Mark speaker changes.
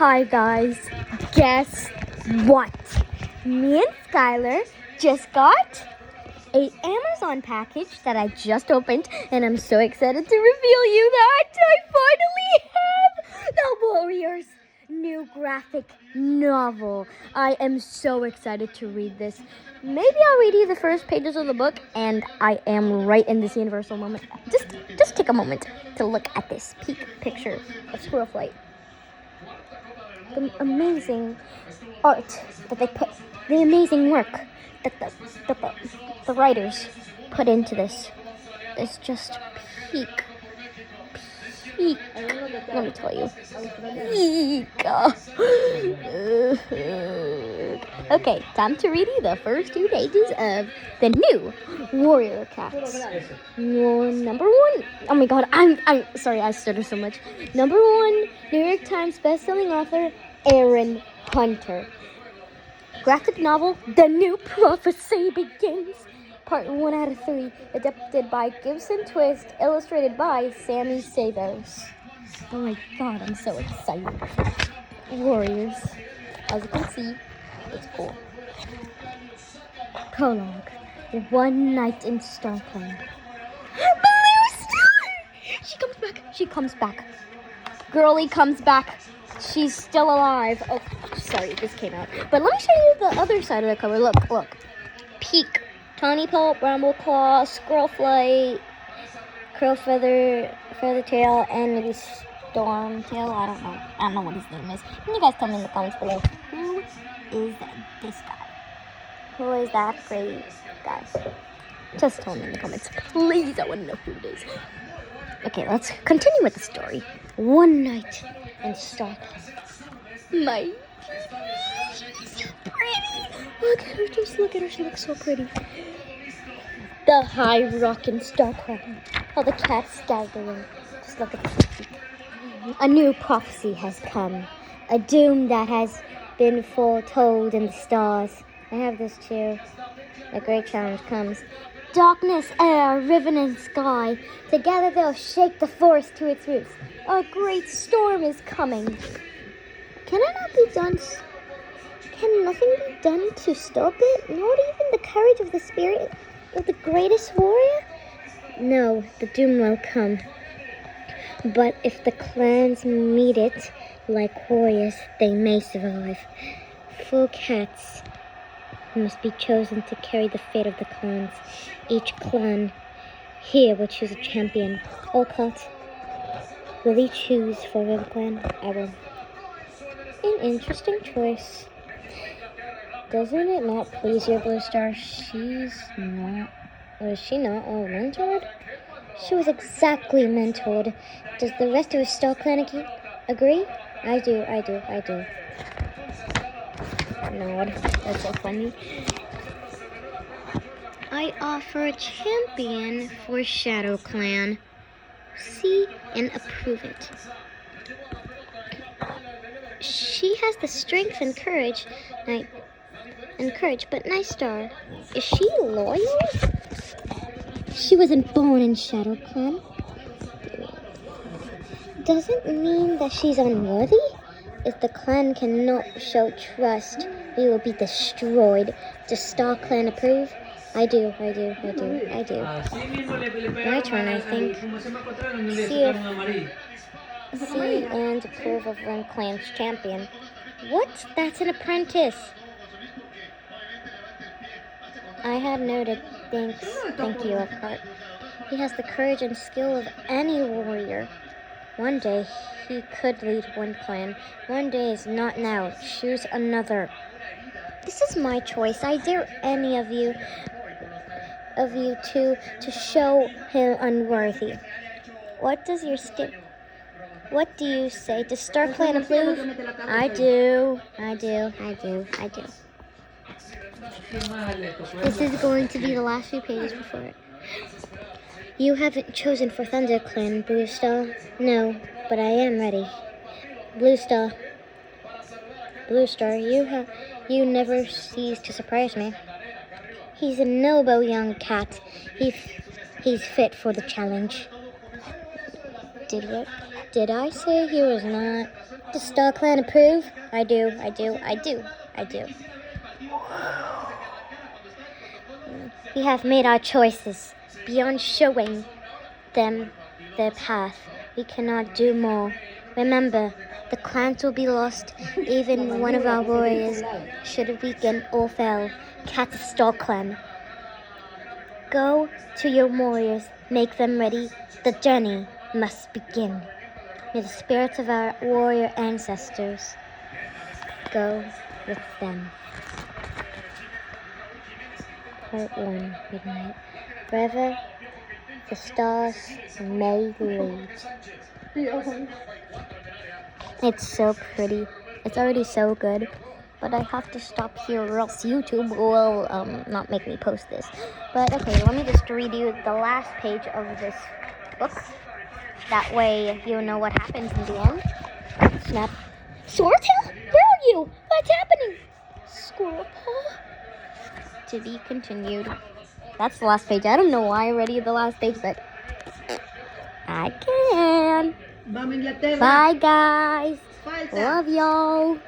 Speaker 1: Hi guys, guess what? Me and Skylar just got a Amazon package that I just opened, and I'm so excited to reveal you that I finally have the Warriors' new graphic novel. I am so excited to read this. Maybe I'll read you the first pages of the book, and I am right in this universal moment. Just take a moment to look at this peek picture of Squirrel Flight. The amazing art that they put, the amazing work that the writers put into this is just peak. Let me tell you. Peak. Okay, time to read you the first 2 pages of the new Warrior Cats. Number one. Oh my God, I'm sorry, I stutter so much. Number one, New York Times bestselling author Aaron Hunter. Graphic novel, The New Prophecy Begins. Part 1 out of 3, adapted by Gibson Twist, illustrated by Sammy Sabos. Oh my God, I'm so excited. Warriors. As you can see, it's cool. Prologue. One night in Starkland. Blue Star! She comes back. Girlie comes back. She's still alive. Oh, sorry, this came out. But let me show you the other side of the cover. Look. Peak. Tawny Pulp, Brambleclaw, Squirrelflight, Feathertail, and maybe Stormtail. I don't know what his name is. Can you guys tell me in the comments below? Who is this guy? Who is that great guy? Just tell me in the comments. Please, I want to know who it is. Okay, let's continue with the story. One night in Starkland. My she's so pretty. Look at her, just look at her. She looks so pretty. The High Rock in Starkland. All the cats staggering. Just look at this. A new prophecy has come. A doom that has been foretold in the stars. I have this too. A great challenge comes. Darkness, air, riven and sky. Together they'll shake the forest to its roots. A great storm is coming. Can nothing be done to stop it? Not even the courage of the spirit of the greatest warrior? No, the doom will come. But if the clans meet it like warriors, they may survive. 4 cats must be chosen to carry the fate of the clans. Each clan here will choose a champion. Olcott, will you choose for River Clan? I will. An interesting choice. Doesn't it not please you, Blue Star? She's not. Was she not all mentored? She was exactly mentored. Does the rest of the Star Clan agree? I do. Nod. That's so funny. I offer a champion for Shadow Clan. See and approve it. She has the strength and courage, but Night Star, is she loyal? She wasn't born in Shadow Clan. Doesn't mean that she's unworthy. If the clan cannot show trust, we will be destroyed. Does Star Clan approve? I do. My turn, I think. See and approve of Ren Clan's champion. What? That's an apprentice. I had noted. Thank you, Eckhart. He has the courage and skill of any warrior. One day, he could lead one clan. One day is not now. Choose another. This is my choice. I dare any of you two to show him unworthy. What do you say? Does Star Clan approve? I do. This is going to be the last few pages before it. You haven't chosen for Thunder Clan, Blue Star. No, but I am ready. Blue Star, you never cease to surprise me. He's a noble young cat. He's fit for the challenge. Did I say he was not? Does Star Clan approve? I do. We have made our choices. Beyond showing them their path, we cannot do more. Remember, the clans will be lost, even one of our warriors should weaken or fail. Catch Star Clan. Go to your warriors, make them ready. The journey must begin. May the spirits of our warrior ancestors go with them. Part 1, Midnight. Wherever the stars may lead. It's so pretty. It's already so good. But I have to stop here or else YouTube will not make me post this. But okay, let me just read you the last page of this book. That way you'll know what happens in the end. Snap. Swordtail? Where are you? What's happening? Squirrel Paw? To be continued. That's the last page. I don't know why I read you the last page, but I can. Bye, guys. Love y'all.